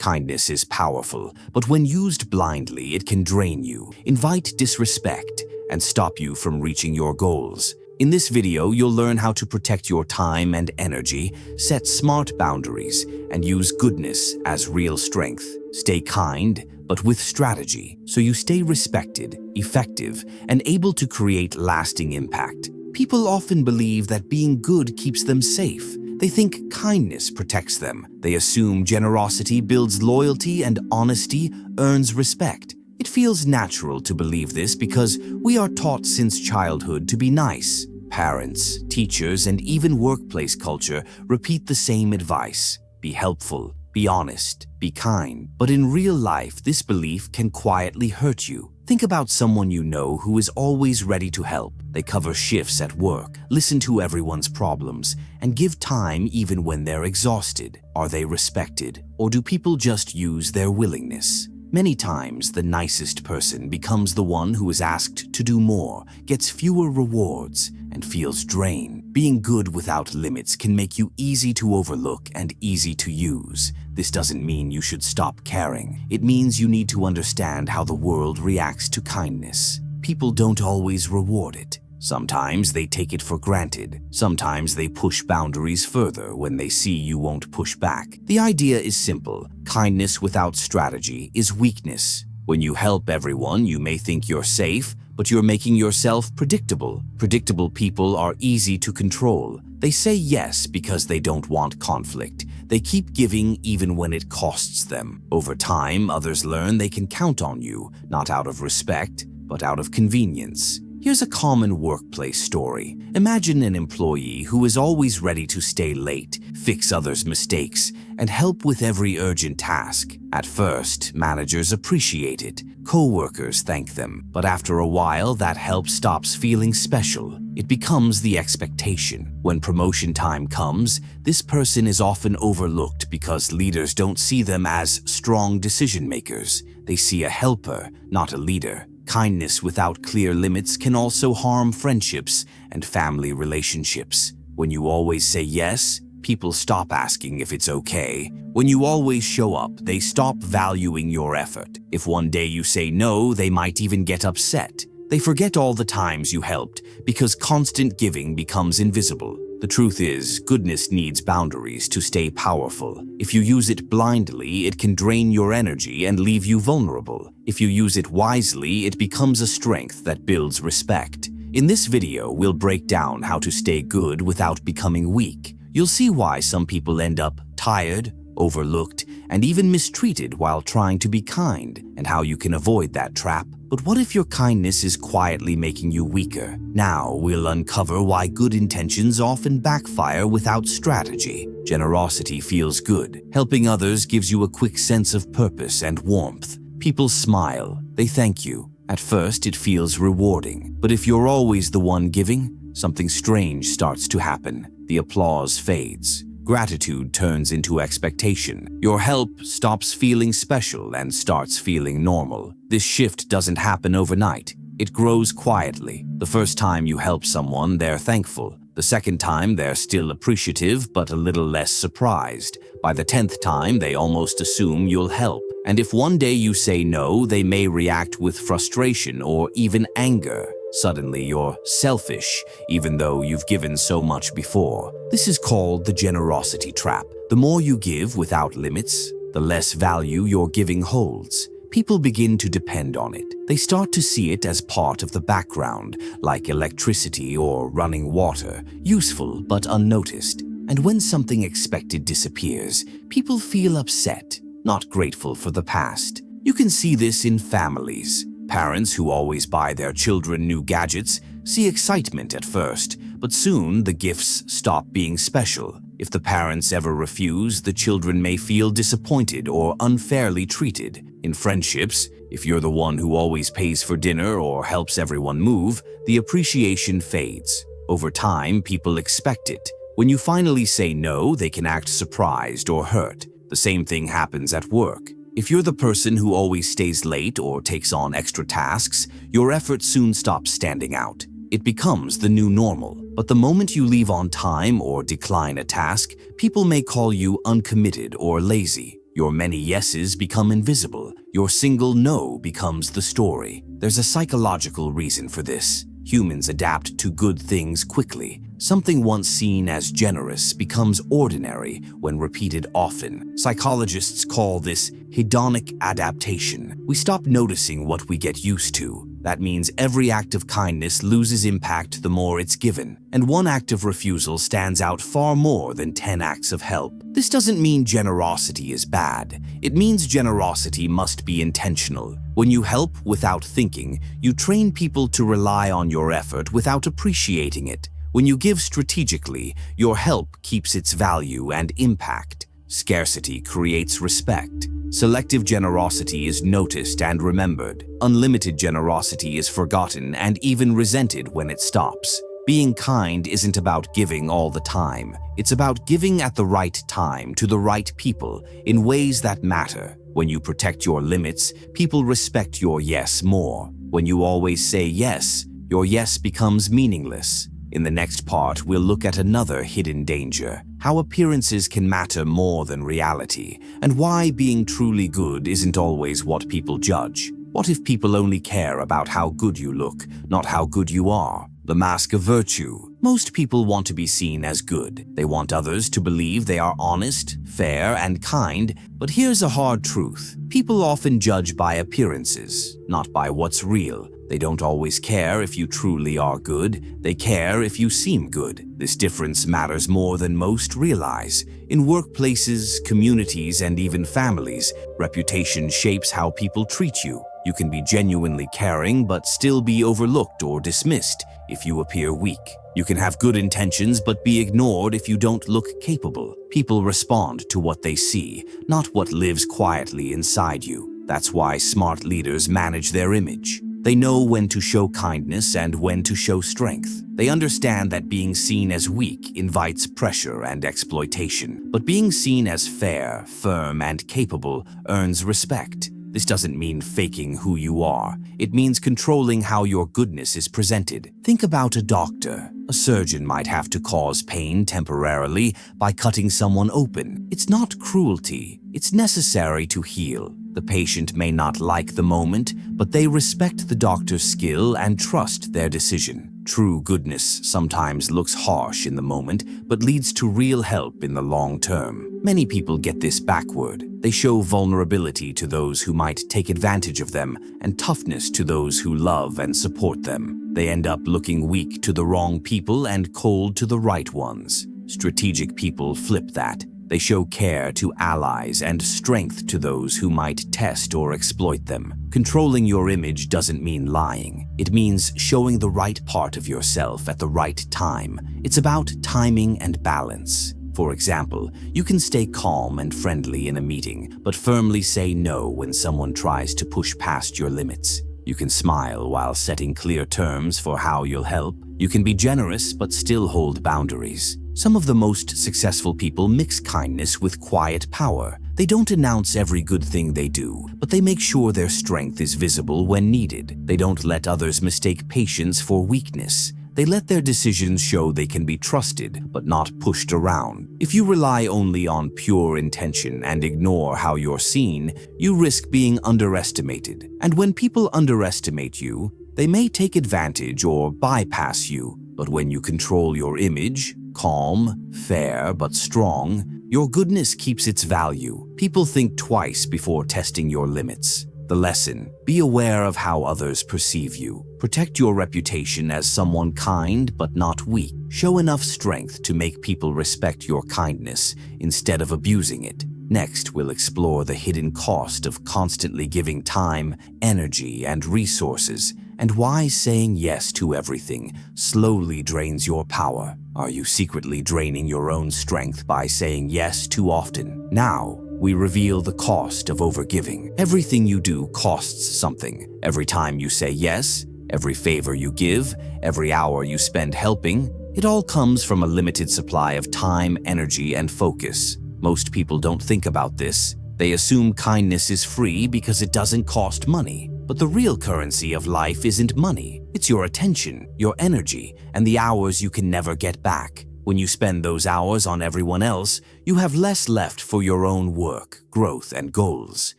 Kindness is powerful, but when used blindly, it can drain you, invite disrespect, and stop you from reaching your goals. In this video, you'll learn how to protect your time and energy, set smart boundaries, and use goodness as real strength. Stay kind, but with strategy, so you stay respected, effective, and able to create lasting impact. People often believe that being good keeps them safe. They think kindness protects them. They assume generosity builds loyalty and honesty earns respect. It feels natural to believe this because we are taught since childhood to be nice. Parents, teachers, and even workplace culture repeat the same advice. Be helpful, be honest, be kind. But in real life, this belief can quietly hurt you. Think about someone you know who is always ready to help. They cover shifts at work, listen to everyone's problems, and give time even when they're exhausted. Are they respected, or do people just use their willingness? Many times, the nicest person becomes the one who is asked to do more, gets fewer rewards, and feels drained. Being good without limits can make you easy to overlook and easy to use. This doesn't mean you should stop caring. It means you need to understand how the world reacts to kindness. People don't always reward it. Sometimes they take it for granted. Sometimes they push boundaries further when they see you won't push back. The idea is simple. Kindness without strategy is weakness. When you help everyone, you may think you're safe, but you're making yourself predictable. Predictable people are easy to control. They say yes because they don't want conflict. They keep giving even when it costs them. Over time, others learn they can count on you, not out of respect, but out of convenience. Here's a common workplace story. Imagine an employee who is always ready to stay late, fix others' mistakes, and help with every urgent task. At first, managers appreciate it. Co-workers thank them. But after a while, that help stops feeling special. It becomes the expectation. When promotion time comes, this person is often overlooked because leaders don't see them as strong decision makers. They see a helper, not a leader. Kindness without clear limits can also harm friendships and family relationships. When you always say yes, people stop asking if it's okay. When you always show up, they stop valuing your effort. If one day you say no, they might even get upset. They forget all the times you helped because constant giving becomes invisible. The truth is, goodness needs boundaries to stay powerful. If you use it blindly, it can drain your energy and leave you vulnerable. If you use it wisely, it becomes a strength that builds respect. In this video, we'll break down how to stay good without becoming weak. You'll see why some people end up tired, overlooked, and even mistreated while trying to be kind, and how you can avoid that trap. But what if your kindness is quietly making you weaker? Now we'll uncover why good intentions often backfire without strategy. Generosity feels good. Helping others gives you a quick sense of purpose and warmth. People smile. They thank you. At first, it feels rewarding. But if you're always the one giving, something strange starts to happen. The applause fades. Gratitude turns into expectation. Your help stops feeling special and starts feeling normal. This shift doesn't happen overnight. It grows quietly. The first time you help someone, they're thankful. The second time, they're still appreciative but a little less surprised. By the 10th time, they almost assume you'll help. And if one day you say no, they may react with frustration or even anger. Suddenly, you're selfish, even though you've given so much before. This is called the generosity trap. The more you give without limits, the less value your giving holds. People begin to depend on it. They start to see it as part of the background, like electricity or running water, useful but unnoticed. And when something expected disappears, people feel upset, not grateful for the past. You can see this in families. Parents who always buy their children new gadgets see excitement at first, but soon the gifts stop being special. If the parents ever refuse, the children may feel disappointed or unfairly treated. In friendships, if you're the one who always pays for dinner or helps everyone move, the appreciation fades. Over time, people expect it. When you finally say no, they can act surprised or hurt. The same thing happens at work. If you're the person who always stays late or takes on extra tasks, your effort soon stops standing out. It becomes the new normal. But the moment you leave on time or decline a task, people may call you uncommitted or lazy. Your many yeses become invisible. Your single no becomes the story. There's a psychological reason for this. Humans adapt to good things quickly. Something once seen as generous becomes ordinary when repeated often. Psychologists call this hedonic adaptation. We stop noticing what we get used to. That means every act of kindness loses impact the more it's given, and one act of refusal stands out far more than 10 acts of help. This doesn't mean generosity is bad. It means generosity must be intentional. When you help without thinking, you train people to rely on your effort without appreciating it. When you give strategically, your help keeps its value and impact. Scarcity creates respect. Selective generosity is noticed and remembered. Unlimited generosity is forgotten and even resented when it stops. Being kind isn't about giving all the time. It's about giving at the right time to the right people in ways that matter. When you protect your limits, people respect your yes more. When you always say yes, your yes becomes meaningless. In the next part, we'll look at another hidden danger, how appearances can matter more than reality, and why being truly good isn't always what people judge. What if people only care about how good you look, not how good you are? The mask of virtue. Most people want to be seen as good. They want others to believe they are honest, fair, and kind, but here's a hard truth. People often judge by appearances, not by what's real. They don't always care if you truly are good. They care if you seem good. This difference matters more than most realize. In workplaces, communities, and even families, reputation shapes how people treat you. You can be genuinely caring but still be overlooked or dismissed if you appear weak. You can have good intentions but be ignored if you don't look capable. People respond to what they see, not what lives quietly inside you. That's why smart leaders manage their image. They know when to show kindness and when to show strength. They understand that being seen as weak invites pressure and exploitation, but being seen as fair, firm, and capable earns respect. This doesn't mean faking who you are. It means controlling how your goodness is presented. Think about a doctor. A surgeon might have to cause pain temporarily by cutting someone open. It's not cruelty. It's necessary to heal. The patient may not like the moment, but they respect the doctor's skill and trust their decision. True goodness sometimes looks harsh in the moment, but leads to real help in the long term. Many people get this backward. They show vulnerability to those who might take advantage of them and toughness to those who love and support them. They end up looking weak to the wrong people and cold to the right ones. Strategic people flip that. They show care to allies and strength to those who might test or exploit them. Controlling your image doesn't mean lying. It means showing the right part of yourself at the right time. It's about timing and balance. For example, you can stay calm and friendly in a meeting, but firmly say no when someone tries to push past your limits. You can smile while setting clear terms for how you'll help. You can be generous but still hold boundaries. Some of the most successful people mix kindness with quiet power. They don't announce every good thing they do, but they make sure their strength is visible when needed. They don't let others mistake patience for weakness. They let their decisions show they can be trusted, but not pushed around. If you rely only on pure intention and ignore how you're seen, you risk being underestimated. And when people underestimate you, they may take advantage or bypass you. But when you control your image, calm, fair, but strong, your goodness keeps its value. People think twice before testing your limits. The lesson: be aware of how others perceive you. Protect your reputation as someone kind but not weak. Show enough strength to make people respect your kindness instead of abusing it. Next, we'll explore the hidden cost of constantly giving time, energy, and resources, and why saying yes to everything slowly drains your power. Are you secretly draining your own strength by saying yes too often? Now, we reveal the cost of overgiving. Everything you do costs something. Every time you say yes, every favor you give, every hour you spend helping, it all comes from a limited supply of time, energy, and focus. Most people don't think about this. They assume kindness is free because it doesn't cost money. But the real currency of life isn't money. It's your attention, your energy, and the hours you can never get back. When you spend those hours on everyone else, you have less left for your own work, growth, and goals.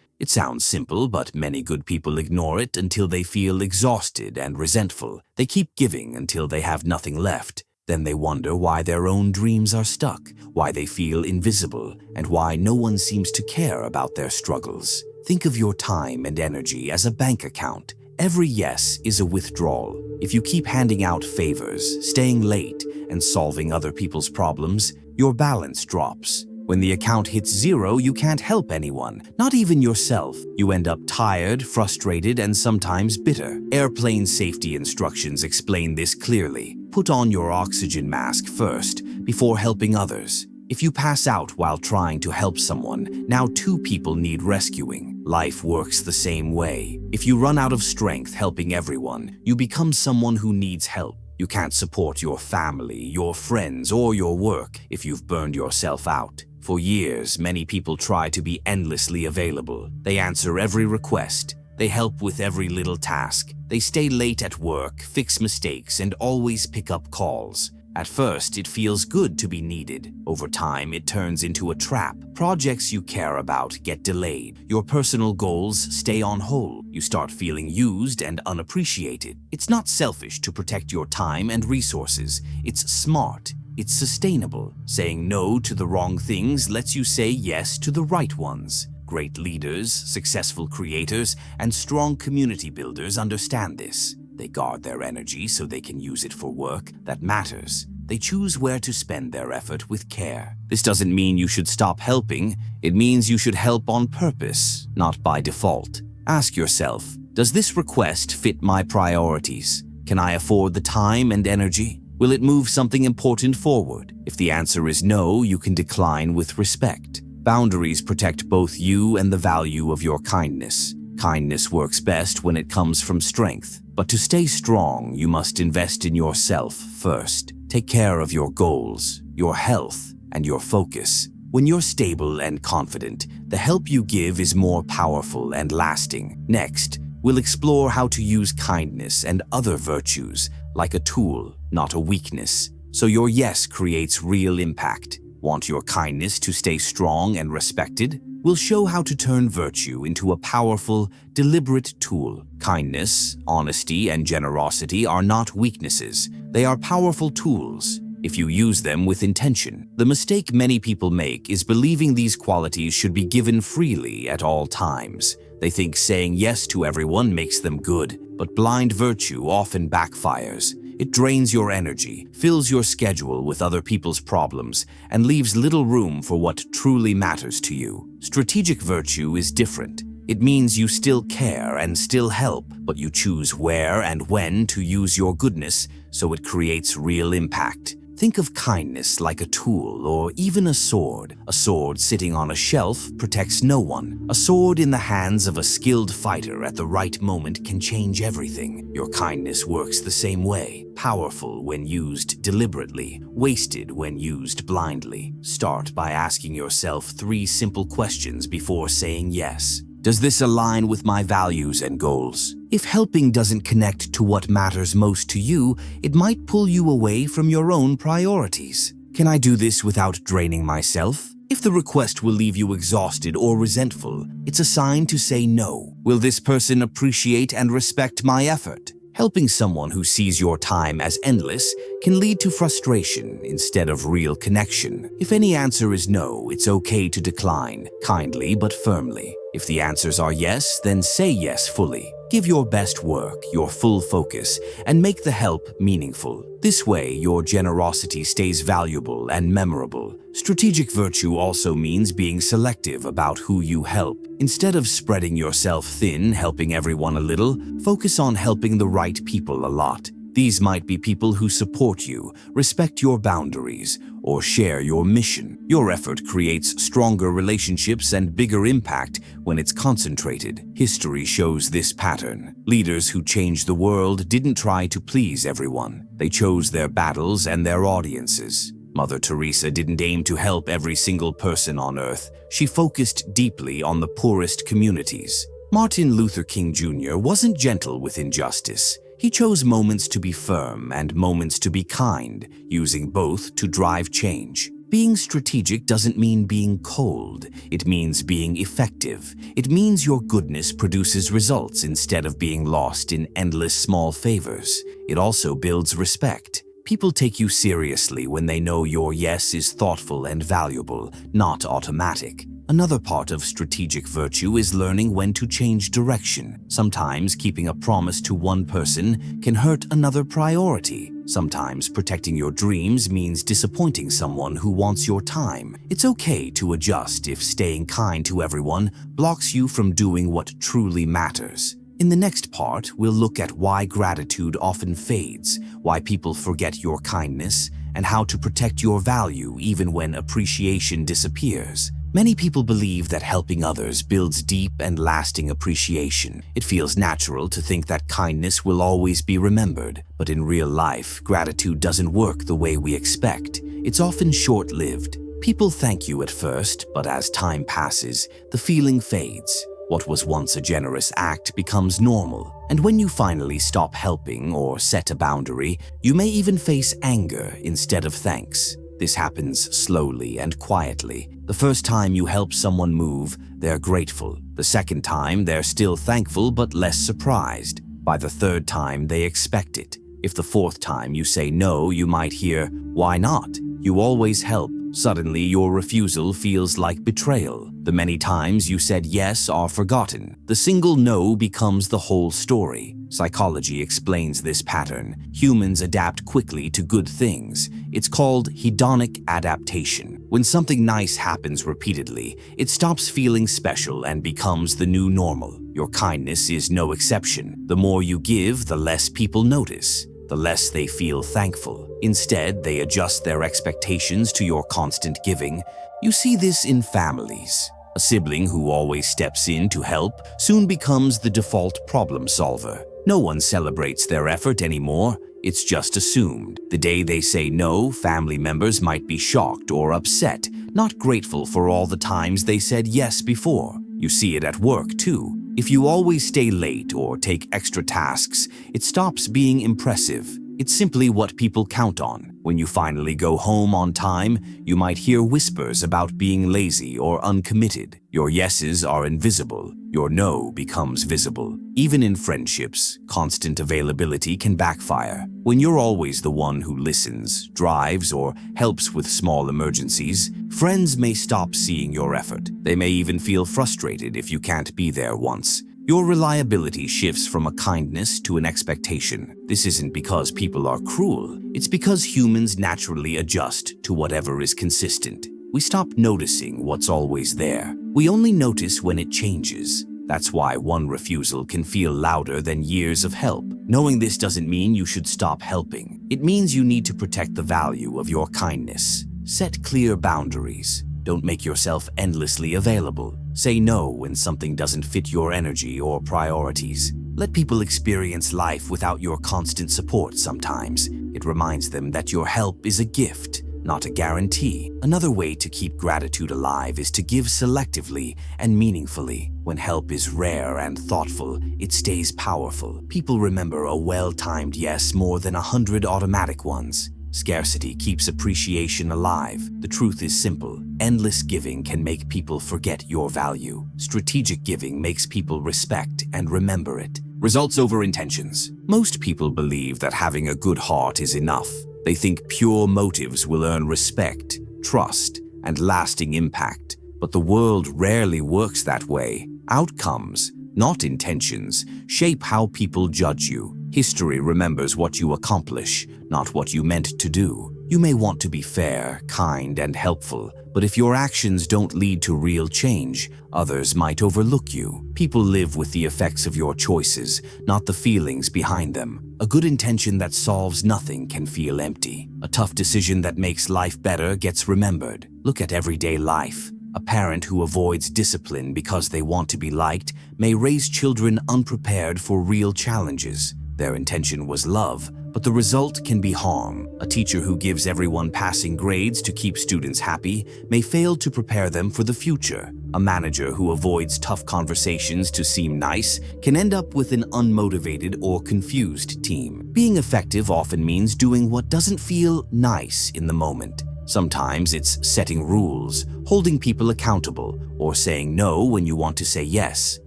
It sounds simple, but many good people ignore it until they feel exhausted and resentful. They keep giving until they have nothing left. Then they wonder why their own dreams are stuck, why they feel invisible, and why no one seems to care about their struggles. Think of your time and energy as a bank account. Every yes is a withdrawal. If you keep handing out favors, staying late, and solving other people's problems, your balance drops. When the account hits zero, you can't help anyone, not even yourself. You end up tired, frustrated, and sometimes bitter. Airplane safety instructions explain this clearly. Put on your oxygen mask first, before helping others. If you pass out while trying to help someone, now 2 people need rescuing. Life works the same way. If you run out of strength helping everyone, you become someone who needs help. You can't support your family, your friends, or your work if you've burned yourself out. For years, many people try to be endlessly available. They answer every request. They help with every little task. They stay late at work, fix mistakes, and always pick up calls. At first, it feels good to be needed. Over time, it turns into a trap. Projects you care about get delayed. Your personal goals stay on hold. You start feeling used and unappreciated. It's not selfish to protect your time and resources. It's smart. It's sustainable. Saying no to the wrong things lets you say yes to the right ones. Great leaders, successful creators, and strong community builders understand this. They guard their energy so they can use it for work that matters. They choose where to spend their effort with care. This doesn't mean you should stop helping. It means you should help on purpose, not by default. Ask yourself, does this request fit my priorities? Can I afford the time and energy? Will it move something important forward? If the answer is no, you can decline with respect. Boundaries protect both you and the value of your kindness. Kindness works best when it comes from strength. But to stay strong, you must invest in yourself first. Take care of your goals, your health, and your focus. When you're stable and confident, the help you give is more powerful and lasting. Next, we'll explore how to use kindness and other virtues like a tool, not a weakness, so your yes creates real impact. Want your kindness to stay strong and respected? We'll show how to turn virtue into a powerful, deliberate tool. Kindness, honesty, and generosity are not weaknesses. They are powerful tools if you use them with intention. The mistake many people make is believing these qualities should be given freely at all times. They think saying yes to everyone makes them good, but blind virtue often backfires. It drains your energy, fills your schedule with other people's problems, and leaves little room for what truly matters to you. Strategic virtue is different. It means you still care and still help, but you choose where and when to use your goodness so it creates real impact. Think of kindness like a tool or even a sword. A sword sitting on a shelf protects no one. A sword in the hands of a skilled fighter at the right moment can change everything. Your kindness works the same way. Powerful when used deliberately, wasted when used blindly. Start by asking yourself 3 simple questions before saying yes. Does this align with my values and goals? If helping doesn't connect to what matters most to you, it might pull you away from your own priorities. Can I do this without draining myself? If the request will leave you exhausted or resentful, it's a sign to say no. Will this person appreciate and respect my effort? Helping someone who sees your time as endless can lead to frustration instead of real connection. If any answer is no, it's okay to decline, kindly but firmly. If the answers are yes, then say yes fully. Give your best work, your full focus, and make the help meaningful. This way, your generosity stays valuable and memorable. Strategic virtue also means being selective about who you help. Instead of spreading yourself thin, helping everyone a little, focus on helping the right people a lot. These might be people who support you, respect your boundaries, or share your mission. Your effort creates stronger relationships and bigger impact when it's concentrated. History shows this pattern. Leaders who changed the world didn't try to please everyone. They chose their battles and their audiences. Mother Teresa didn't aim to help every single person on earth. She focused deeply on the poorest communities. Martin Luther King Jr. wasn't gentle with injustice. He chose moments to be firm and moments to be kind, using both to drive change. Being strategic doesn't mean being cold. It means being effective. It means your goodness produces results instead of being lost in endless small favors. It also builds respect. People take you seriously when they know your yes is thoughtful and valuable, not automatic. Another part of strategic virtue is learning when to change direction. Sometimes keeping a promise to one person can hurt another priority. Sometimes protecting your dreams means disappointing someone who wants your time. It's okay to adjust if staying kind to everyone blocks you from doing what truly matters. In the next part, we'll look at why gratitude often fades, why people forget your kindness, and how to protect your value even when appreciation disappears. Many people believe that helping others builds deep and lasting appreciation. It feels natural to think that kindness will always be remembered, but in real life, gratitude doesn't work the way we expect. It's often short-lived. People thank you at first, but as time passes, the feeling fades. What was once a generous act becomes normal, and when you finally stop helping or set a boundary, you may even face anger instead of thanks. This happens slowly and quietly. The first time you help someone move, they're grateful. The second time, they're still thankful but less surprised. By the third time, they expect it. If the fourth time you say no, you might hear, "Why not? You always help." Suddenly, your refusal feels like betrayal. The many times you said yes are forgotten. The single no becomes the whole story. Psychology explains this pattern. Humans adapt quickly to good things. It's called hedonic adaptation. When something nice happens repeatedly, it stops feeling special and becomes the new normal. Your kindness is no exception. The more you give, the less people notice. The less they feel thankful. Instead, they adjust their expectations to your constant giving. You see this in families. A sibling who always steps in to help soon becomes the default problem solver. No one celebrates their effort anymore. It's just assumed. The day they say no, family members might be shocked or upset, not grateful for all the times they said yes before. You see it at work, too. If you always stay late or take extra tasks, it stops being impressive. It's simply what people count on. When you finally go home on time, you might hear whispers about being lazy or uncommitted. Your yeses are invisible. Your no becomes visible. Even in friendships, constant availability can backfire. When you're always the one who listens, drives, or helps with small emergencies, friends may stop seeing your effort. They may even feel frustrated if you can't be there once. Your reliability shifts from a kindness to an expectation. This isn't because people are cruel. It's because humans naturally adjust to whatever is consistent. We stop noticing what's always there. We only notice when it changes. That's why one refusal can feel louder than years of help. Knowing this doesn't mean you should stop helping. It means you need to protect the value of your kindness. Set clear boundaries. Don't make yourself endlessly available. Say no when something doesn't fit your energy or priorities. Let people experience life without your constant support sometimes. It reminds them that your help is a gift, not a guarantee. Another way to keep gratitude alive is to give selectively and meaningfully. When help is rare and thoughtful, it stays powerful. People remember a well-timed yes more than 100 automatic ones. Scarcity keeps appreciation alive. The truth is simple. Endless giving can make people forget your value. Strategic giving makes people respect and remember it. Results over intentions. Most people believe that having a good heart is enough. They think pure motives will earn respect, trust, and lasting impact. But the world rarely works that way. Outcomes, not intentions, shape how people judge you. History remembers what you accomplish, not what you meant to do. You may want to be fair, kind, and helpful, but if your actions don't lead to real change, others might overlook you. People live with the effects of your choices, not the feelings behind them. A good intention that solves nothing can feel empty. A tough decision that makes life better gets remembered. Look at everyday life. A parent who avoids discipline because they want to be liked may raise children unprepared for real challenges. Their intention was love, but the result can be harm. A teacher who gives everyone passing grades to keep students happy may fail to prepare them for the future. A manager who avoids tough conversations to seem nice can end up with an unmotivated or confused team. Being effective often means doing what doesn't feel nice in the moment. Sometimes it's setting rules, holding people accountable, or saying no when you want to say yes.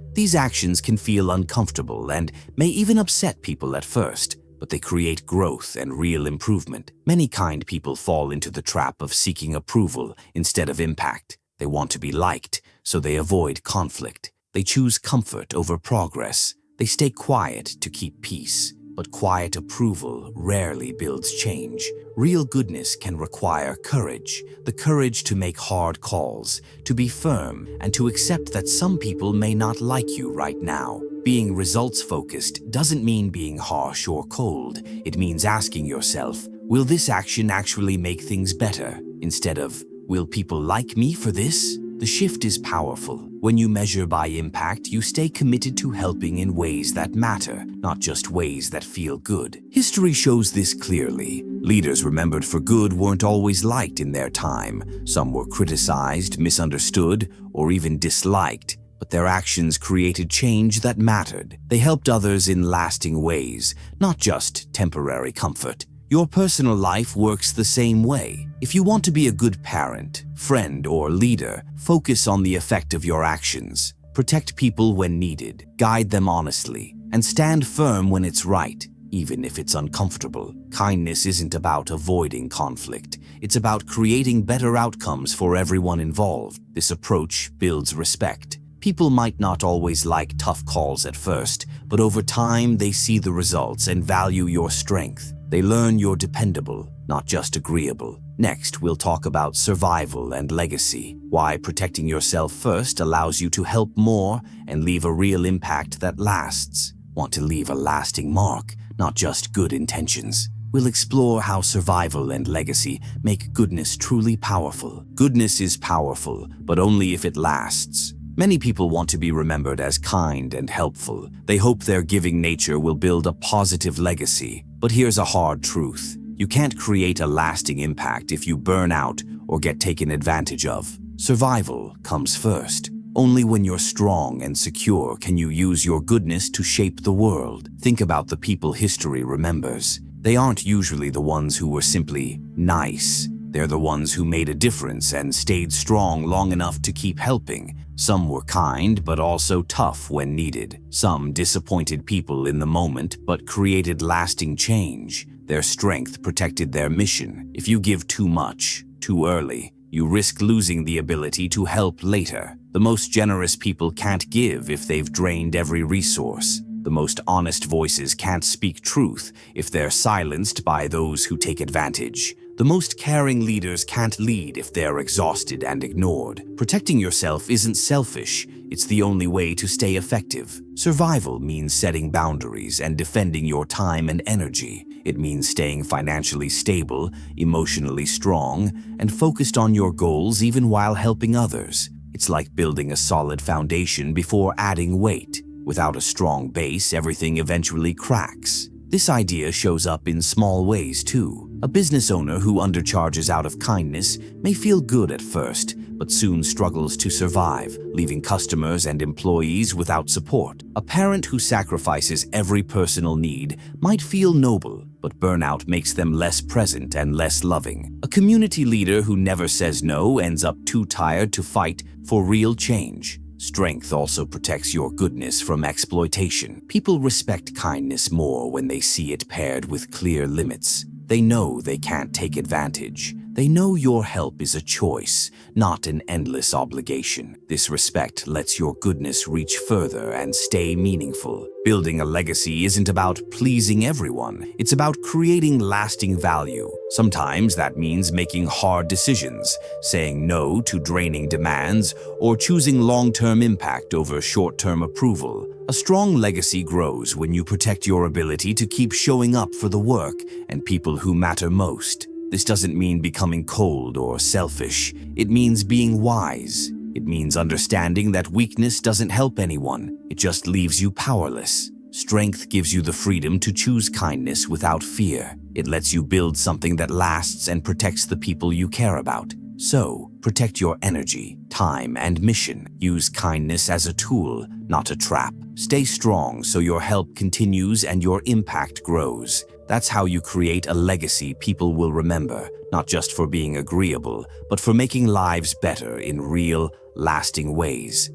These actions can feel uncomfortable and may even upset people at first, but they create growth and real improvement. Many kind people fall into the trap of seeking approval instead of impact. They want to be liked, so they avoid conflict. They choose comfort over progress. They stay quiet to keep peace. But quiet approval rarely builds change. Real goodness can require courage, the courage to make hard calls, to be firm, and to accept that some people may not like you right now. Being results-focused doesn't mean being harsh or cold. It means asking yourself, will this action actually make things better? Instead of, will people like me for this? The shift is powerful. When you measure by impact, you stay committed to helping in ways that matter, not just ways that feel good. History shows this clearly. Leaders remembered for good weren't always liked in their time. Some were criticized, misunderstood, or even disliked. But their actions created change that mattered. They helped others in lasting ways, not just temporary comfort. Your personal life works the same way. If you want to be a good parent, friend, or leader, focus on the effect of your actions. Protect people when needed, guide them honestly, and stand firm when it's right, even if it's uncomfortable. Kindness isn't about avoiding conflict. It's about creating better outcomes for everyone involved. This approach builds respect. People might not always like tough calls at first, but over time they see the results and value your strength. They learn you're dependable, not just agreeable. Next, we'll talk about survival and legacy, why protecting yourself first allows you to help more and leave a real impact that lasts. Want to leave a lasting mark, not just good intentions. We'll explore how survival and legacy make goodness truly powerful. Goodness is powerful, but only if it lasts. Many people want to be remembered as kind and helpful. They hope their giving nature will build a positive legacy. But here's a hard truth. You can't create a lasting impact if you burn out or get taken advantage of. Survival comes first. Only when you're strong and secure can you use your goodness to shape the world. Think about the people history remembers. They aren't usually the ones who were simply nice. They're the ones who made a difference and stayed strong long enough to keep helping. Some were kind, but also tough when needed. Some disappointed people in the moment, but created lasting change. Their strength protected their mission. If you give too much, too early, you risk losing the ability to help later. The most generous people can't give if they've drained every resource. The most honest voices can't speak truth if they're silenced by those who take advantage. The most caring leaders can't lead if they're exhausted and ignored. Protecting yourself isn't selfish. It's the only way to stay effective. Survival means setting boundaries and defending your time and energy. It means staying financially stable, emotionally strong, and focused on your goals even while helping others. It's like building a solid foundation before adding weight. Without a strong base, everything eventually cracks. This idea shows up in small ways too. A business owner who undercharges out of kindness may feel good at first, but soon struggles to survive, leaving customers and employees without support. A parent who sacrifices every personal need might feel noble, but burnout makes them less present and less loving. A community leader who never says no ends up too tired to fight for real change. Strength also protects your goodness from exploitation. People respect kindness more when they see it paired with clear limits. They know they can't take advantage. They know your help is a choice, not an endless obligation. This respect lets your goodness reach further and stay meaningful. Building a legacy isn't about pleasing everyone. It's about creating lasting value. Sometimes that means making hard decisions, saying no to draining demands, or choosing long-term impact over short-term approval. A strong legacy grows when you protect your ability to keep showing up for the work and people who matter most. This doesn't mean becoming cold or selfish. It means being wise. It means understanding that weakness doesn't help anyone. It just leaves you powerless. Strength gives you the freedom to choose kindness without fear. It lets you build something that lasts and protects the people you care about. So, Protect your energy, time, and mission. Use kindness as a tool, not a trap. Stay strong so your help continues and your impact grows. That's how you create a legacy people will remember, not just for being agreeable, but for making lives better in real, lasting ways.